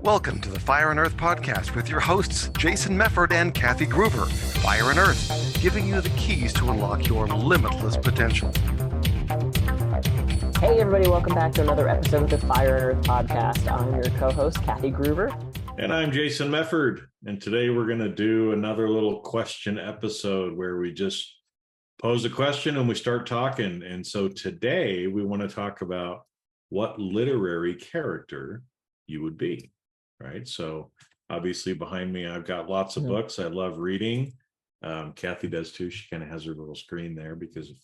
Welcome to the Fire and Earth podcast with your hosts, Jason Mefford and Kathy Gruber. Fire and Earth, giving you the keys to unlock your limitless potential. Hey everybody, welcome back to another episode of the Fire and Earth podcast. I'm your co-host, Kathy Gruber. And I'm Jason Mefford. And today we're going to do another little question episode where we just pose a question and we start talking. And so today we want to talk about what literary character you would be, right? So obviously behind me, I've got lots of books. I love reading. Kathy does too. She kind of has her little screen there because of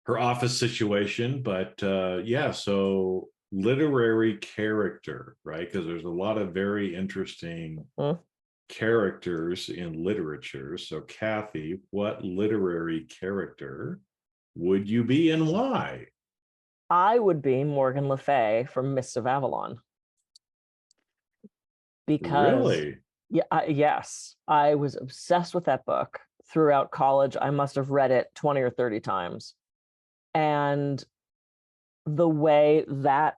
her office situation. But so literary character, right? Because there's a lot of very interesting characters in literature. So Kathy, what literary character would you be and why? I would be Morgan Le Fay from Mists of Avalon. Because Really? Yes, I was obsessed with that book throughout college. I must have read it 20 or 30 times. And the way that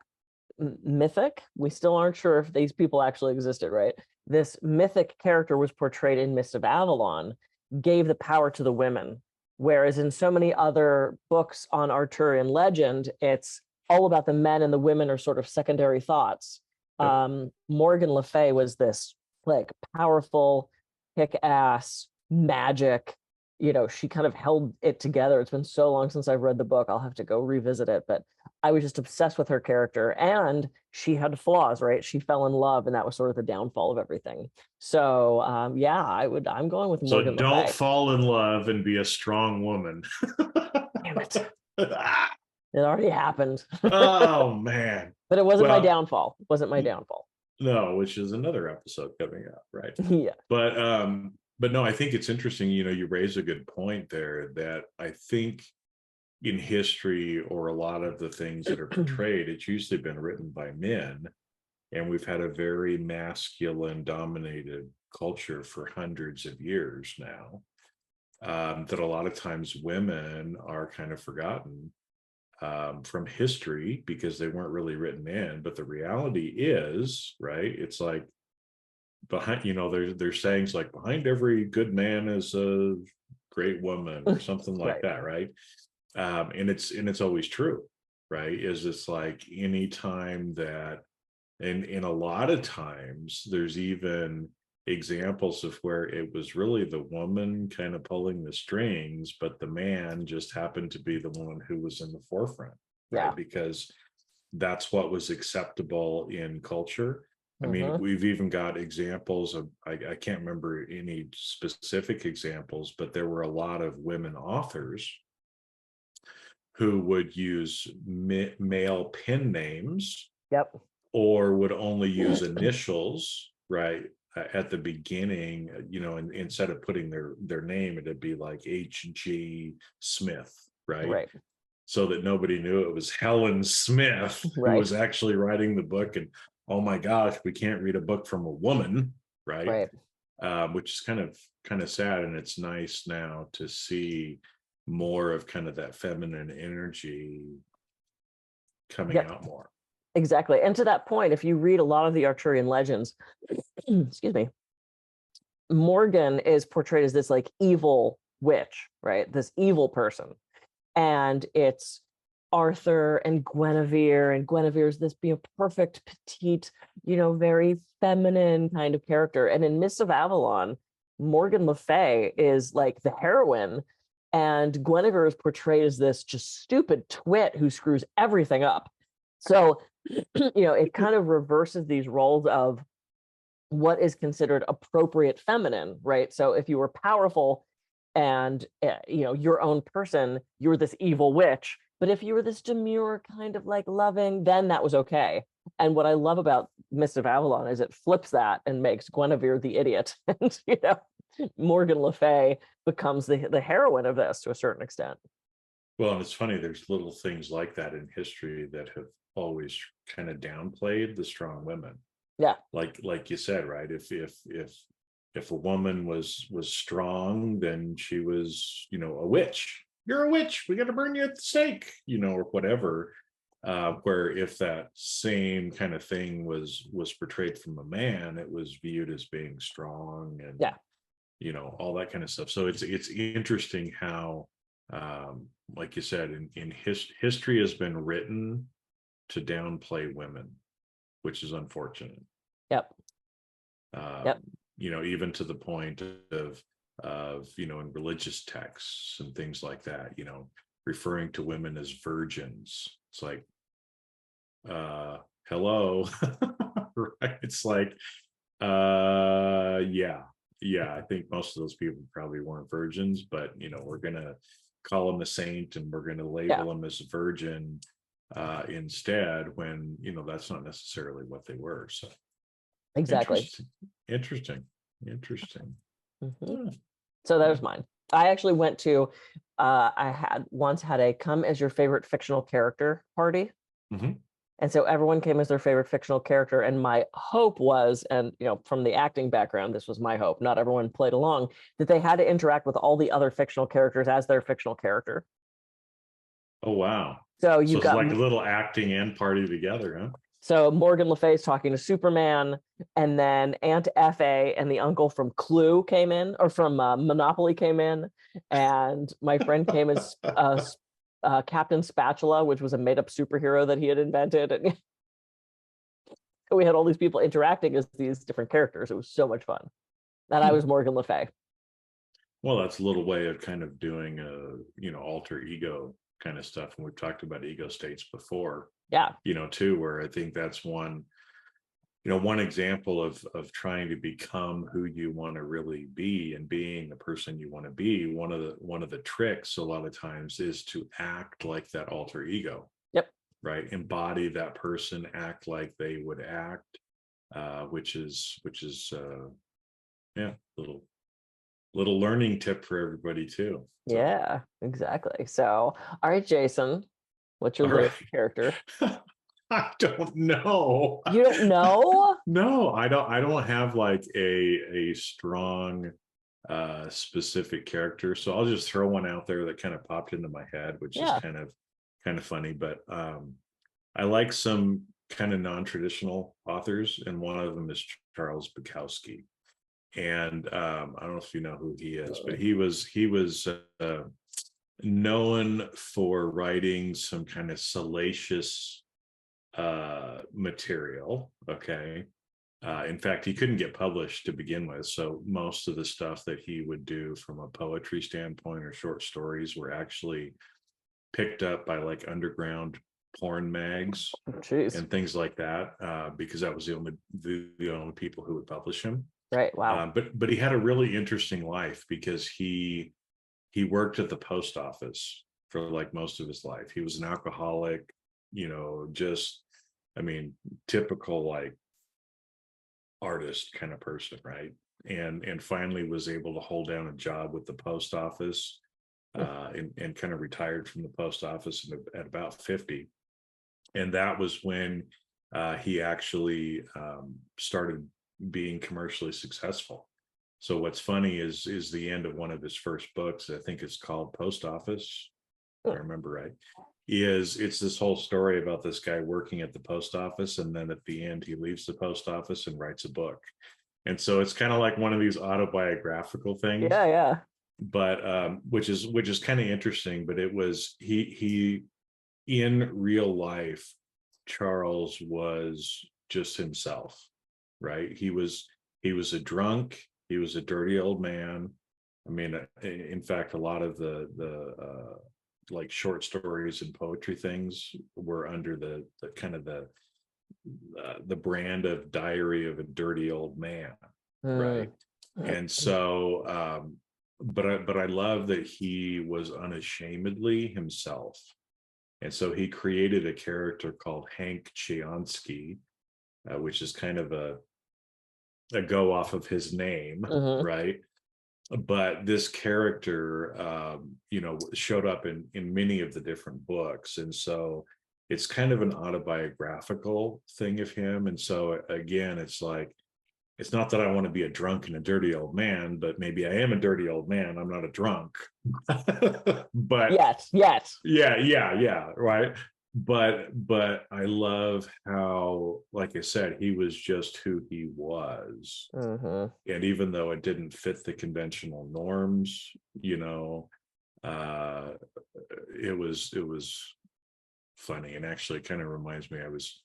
mythic, we still aren't sure if these people actually existed, right? This mythic character was portrayed in Mists of Avalon, gave the power to the women. Whereas in so many other books on Arthurian legend, it's all about the men and the women are sort of secondary thoughts. Morgan Le Fay was this like powerful, kick-ass magic. You know, she kind of held it together. It's been so long since I've read the book. I'll have to go revisit it. But I was just obsessed with her character, and she had flaws, right? She fell in love, and that was sort of the downfall of everything. So, I'm going with Morgan Le Fay. So don't fall in love and be a strong woman. Damn it. It already happened. Oh, man. But it wasn't my downfall. It wasn't my downfall. No, which is another episode coming up, right? Yeah. But no, I think it's interesting, you raise a good point there that I think in history or a lot of the things that are portrayed, it's usually been written by men. And we've had a very masculine dominated culture for hundreds of years now, that a lot of times women are kind of forgotten from history because they weren't really written in. But the reality is, right, it's like behind, there's sayings like behind every good man is a great woman or something like that, right? And it's always true, right? Is it's like any time that, and a lot of times there's even examples of where it was really the woman kind of pulling the strings, but the man just happened to be the one who was in the forefront, right? Because that's what was acceptable in culture. I mean, we've even got examples of, I can't remember any specific examples, but there were a lot of women authors who would use male pen names, or would only use initials, right? At the beginning, and instead of putting their name, it'd be like H.G. Smith, right? So that nobody knew it was Helen Smith who was actually writing the book. And oh my gosh, we can't read a book from a woman, right? Which is kind of sad. And it's nice now to see more of kind of that feminine energy coming out more. Exactly. And to that point, if you read a lot of the Arthurian legends, excuse me, Morgan is portrayed as this like evil witch, right? This evil person. And it's Arthur and Guinevere's this being a perfect, petite, very feminine kind of character. And in Mists of Avalon, Morgan Le Fay is like the heroine, and Guinevere is portrayed as this just stupid twit who screws everything up. So, it kind of reverses these roles of what is considered appropriate feminine, right? So if you were powerful and, your own person, you were this evil witch. But if you were this demure kind of like loving, then that was okay. And what I love about Mists of Avalon is it flips that and makes Guinevere the idiot. And, Morgan Le Fay becomes the heroine of this to a certain extent. Well, and it's funny, there's little things like that in history that have always kind of downplayed the strong women. Yeah. Like you said, right? If a woman was strong, then she was, a witch. You're a witch. We got to burn you at the stake, or whatever. where if that same kind of thing was portrayed from a man, it was viewed as being strong and Yeah. all that kind of stuff. So it's interesting how, like you said, history has been written to downplay women, which is unfortunate. Yep. Yep. Even to the point of in religious texts and things like that, referring to women as virgins. It's like, hello. Right? It's like, yeah, I think most of those people probably weren't virgins, but we're gonna call them a saint and we're gonna label them as a virgin instead, when that's not necessarily what they were. So Exactly. Interesting. Mm-hmm. So that was mine. I actually went to I had once had a come as your favorite fictional character party. Mm-hmm. And so everyone came as their favorite fictional character. And my hope was, and from the acting background, this was my hope, not everyone played along, that they had to interact with all the other fictional characters as their fictional character. Oh, wow. So it's like a little acting and party together, huh? So Morgan Le Fay's talking to Superman, and then Aunt F.A. and the uncle from Clue came in, or from Monopoly came in, and my friend came as Captain Spatula, which was a made-up superhero that he had invented. And we had all these people interacting as these different characters. It was so much fun. And I was Morgan Le Fay. Well, that's a little way of kind of doing alter ego kind of stuff. And we've talked about ego states before. Yeah. Too, where I think that's one example of trying to become who you want to really be and being the person you want to be. One of the tricks a lot of times is to act like that alter ego. Yep. Right. Embody that person, act like they would act, which is little learning tip for everybody too. So. Yeah, exactly. So, all right, Jason, what's your latest character? I don't know. You don't know? No, I don't have like a strong specific character. So I'll just throw one out there that kind of popped into my head, which is kind of funny. But I like some kind of non-traditional authors, and one of them is Charles Bukowski. And I don't know if you know who he is, but he was known for writing some kind of salacious material. Okay. In fact, he couldn't get published to begin with. So most of the stuff that he would do from a poetry standpoint or short stories were actually picked up by like underground porn mags and things like that, because that was the only people who would publish him. Right. Wow. But he had a really interesting life, because he worked at the post office for like most of his life. He was an alcoholic, typical like artist kind of person, right? And finally was able to hold down a job with the post office, and kind of retired from the post office at about 50. And that was when he actually started being commercially successful. So what's funny is the end of one of his first books, I think it's called Post Office, if I remember right, it's this whole story about this guy working at the post office, and then at the end he leaves the post office and writes a book. And so it's kind of like one of these autobiographical things. Yeah. But which is kind of interesting. But it was he in real life, Charles was just himself, right? He was a drunk, he was a dirty old man. I mean, in fact, a lot of the like short stories and poetry things were under the kind of the brand of Diary of a Dirty Old Man, right? And so but I love that he was unashamedly himself. And so he created a character called Hank Chionsky, which is kind of a go off of his name, right? But this character, showed up in many of the different books. And so it's kind of an autobiographical thing of him. And so again, it's like, it's not that I want to be a drunk and a dirty old man, but maybe I am a dirty old man. I'm not a drunk. But yes. Yeah. Right. but I love how, like I said, he was just who he was. Mhm. And even though it didn't fit the conventional norms, you know, uh it was funny. And actually it kind of reminds me, I was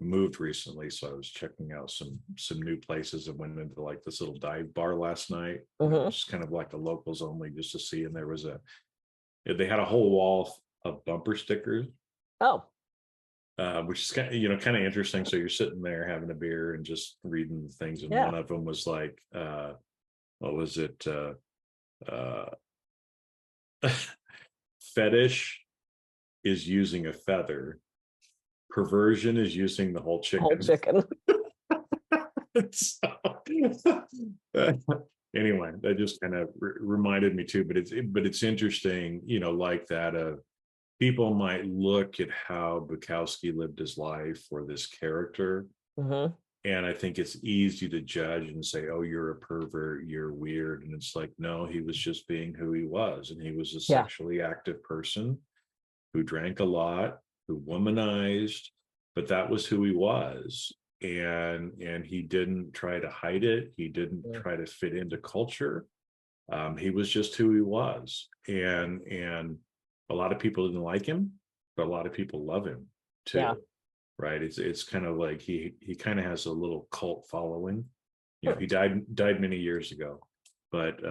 moved recently, so I was checking out some new places. I went into like this little dive bar last night, Mhm. just kind of like a locals only, just to see. And they had a whole wall of bumper stickers, Oh. which is kind of interesting. So you're sitting there having a beer and just reading the things, and Yeah. one of them was like, what was it? Uh, Fetish is using a feather. Perversion is using the whole Whole chicken. chicken. So, anyway, that just kind of reminded me too. But it's interesting, like that. People might look at how Bukowski lived his life or this character, Mhm. and I think it's easy to judge and say, "Oh, you're a pervert, you're weird," and it's like, no, he was just being who he was, and he was a Yeah. sexually active person who drank a lot, who womanized, but that was who he was. And he didn't try to hide it. He didn't Mm. try to fit into culture. He was just who he was. And a lot of people didn't like him, but a lot of people love him Yeah. too. Right. It's kind of like he kind of has a little cult following. Hmm. He died many years ago. But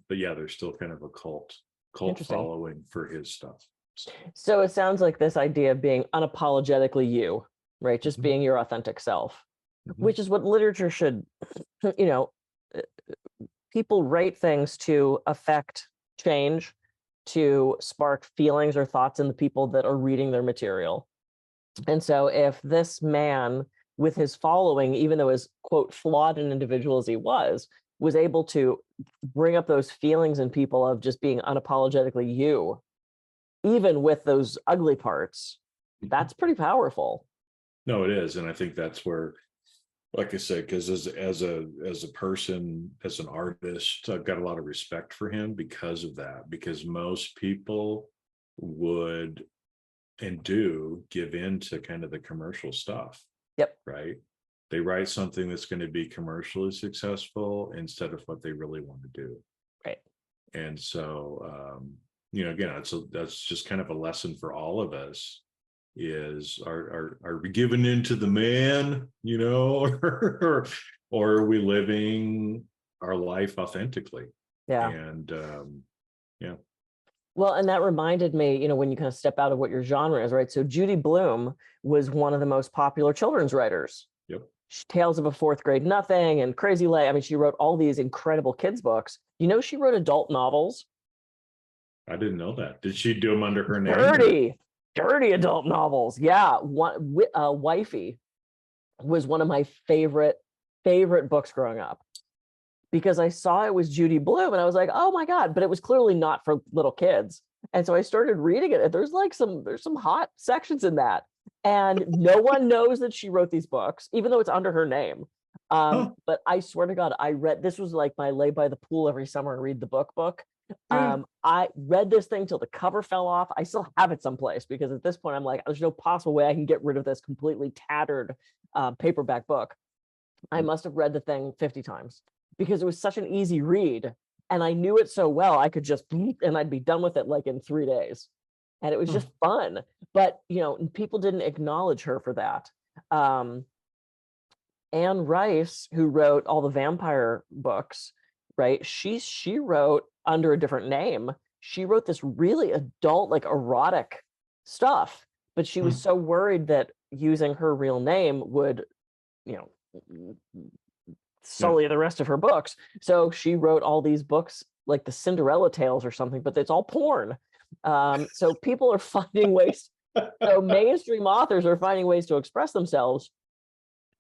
yeah, there's still kind of a cult Interesting. following for his stuff. So, So it sounds like this idea of being unapologetically you, right? Just mhm. being your authentic self, Mhm. which is what literature should, you know, uh, people write things to affect change, to spark feelings or thoughts in the people that are reading their material. And so if this man with his following, even though as quote flawed an individual as he was able to bring up those feelings in people of just being unapologetically you, even with those ugly parts, Mhm. that's pretty powerful. No, it is, and I think that's where, like I said, because as a person, as an artist, I've got a lot of respect for him because of that. Because most people would and do give in to kind of the commercial stuff, Yep. right? They write something that's going to be commercially successful instead of what they really want to do. Right. And so, again, that's just kind of a lesson for all of us, is are we giving in to the man, or are we living our life authentically? Yeah. And yeah. Well, and that reminded me, when you kind of step out of what your genre is, right? So Judy Blume was one of the most popular children's writers. Yep. Tales of a Fourth Grade Nothing and Crazy Lay. I mean, she wrote all these incredible kids' books. She wrote adult novels. I didn't know that. Did she do them under her name, or? Dirty, dirty adult novels. Yeah. Wifey was one of my favorite books growing up, because I saw it was Judy Blume and I was like, oh my God, but it was clearly not for little kids. And so I started reading it, and there's some hot sections in that. And no one knows that she wrote these books, even though it's under her name. Huh, But I swear to God, this was like my lay by the pool every summer and read the book. yeah. I read this thing till the cover fell off. I still have it someplace, because at this point I'm like, there's no possible way I can get rid of this completely tattered paperback book. I must have read the thing 50 times, because it was such an easy read. And I knew it so well, I could just, and I'd be done with it like in 3 days. And it was Huh. just fun. But, people didn't acknowledge her for that. Um, Anne Rice, who wrote all the vampire books, right? She wrote under a different name. She wrote this really adult, like erotic stuff, but she was Huh. so worried that using her real name would, you know, Yeah. sully the rest of her books. So she wrote all these books like the Cinderella tales or something, but it's all porn. So people are finding ways. So mainstream authors are finding ways to express themselves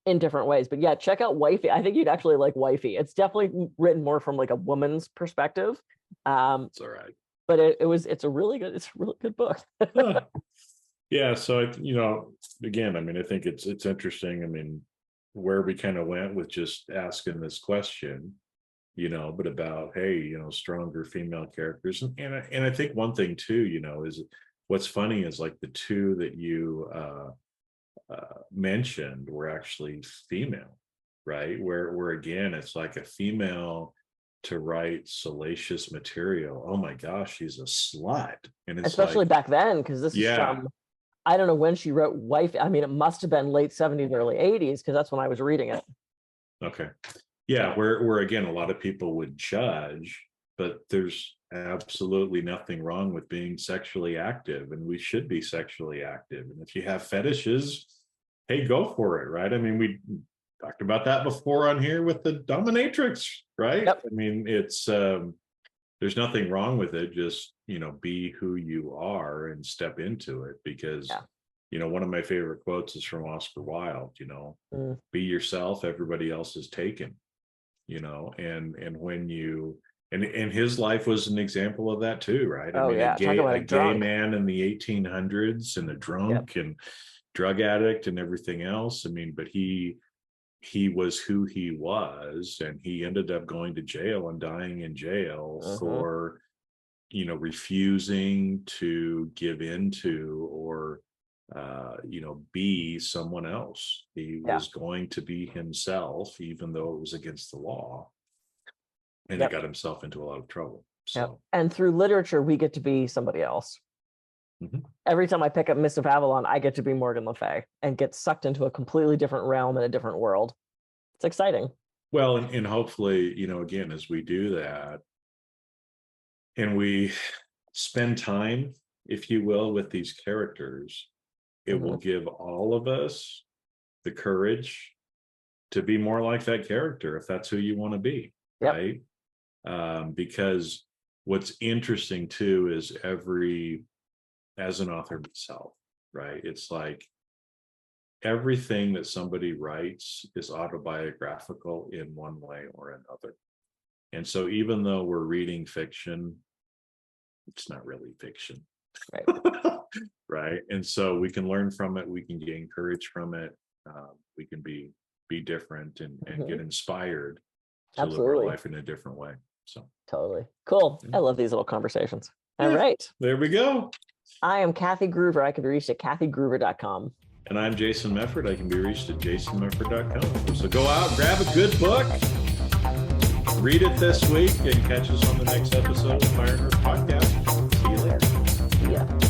in different ways. But yeah, check out Wifey. I think you'd actually like Wifey. It's definitely written more from like a woman's perspective. It's all right. But it's a really good book. Huh. Yeah, so again, I mean, I think it's interesting. I mean, where we kind of went with just asking this question, but about, hey, stronger female characters, and I think one thing too, is what's funny is like the two that you mentioned were actually female, right? Where again, it's like a female to write salacious material. Oh my gosh, she's a slut. And it's especially like, back then, because this is yeah, from, I don't know when she wrote Wife. I mean, it must have been late 70s, early 80s, because that's when I was reading it. okay. Yeah, where again, a lot of people would judge, but there's absolutely nothing wrong with being sexually active, and we should be sexually active. And if you have fetishes, hey, go for it, right? I mean, we talked about that before on here with the dominatrix, right? Yep. I mean, it's there's nothing wrong with it. Just, be who you are and step into it, because one of my favorite quotes is from Oscar Wilde, be yourself, everybody else is taken, and when you and his life was an example of that too, right? Oh, yeah. Talk about A a gay drunk. man in the 1800s and a drunk and drug addict and everything else. I mean, but he was who he was, and he ended up going to jail and dying in jail for refusing to give into or be someone else. He was going to be himself, even though it was against the law, and he got himself into a lot of trouble. So and through literature we get to be somebody else. Every time I pick up Mist of Avalon, I get to be Morgan Le Fay and get sucked into a completely different realm in a different world. It's exciting. Well, and hopefully, again, as we do that and we spend time, if you will, with these characters, it will give all of us the courage to be more like that character, if that's who you want to be, right? Because what's interesting too is as an author myself, right? It's like everything that somebody writes is autobiographical in one way or another. And so even though we're reading fiction, it's not really fiction. Right. Right. And so we can learn from it. We can gain courage from it. We can be different and get inspired to live our life in a different way. So totally cool. I love these little conversations. All right. There we go. I am Kathy Groover. I can be reached at kathygruver.com. And I'm Jason Mefford. I can be reached at jasonmefford.com. So go out, grab a good book, read it this week, and catch us on the next episode of Fire and Earth Podcast. See you later. See ya.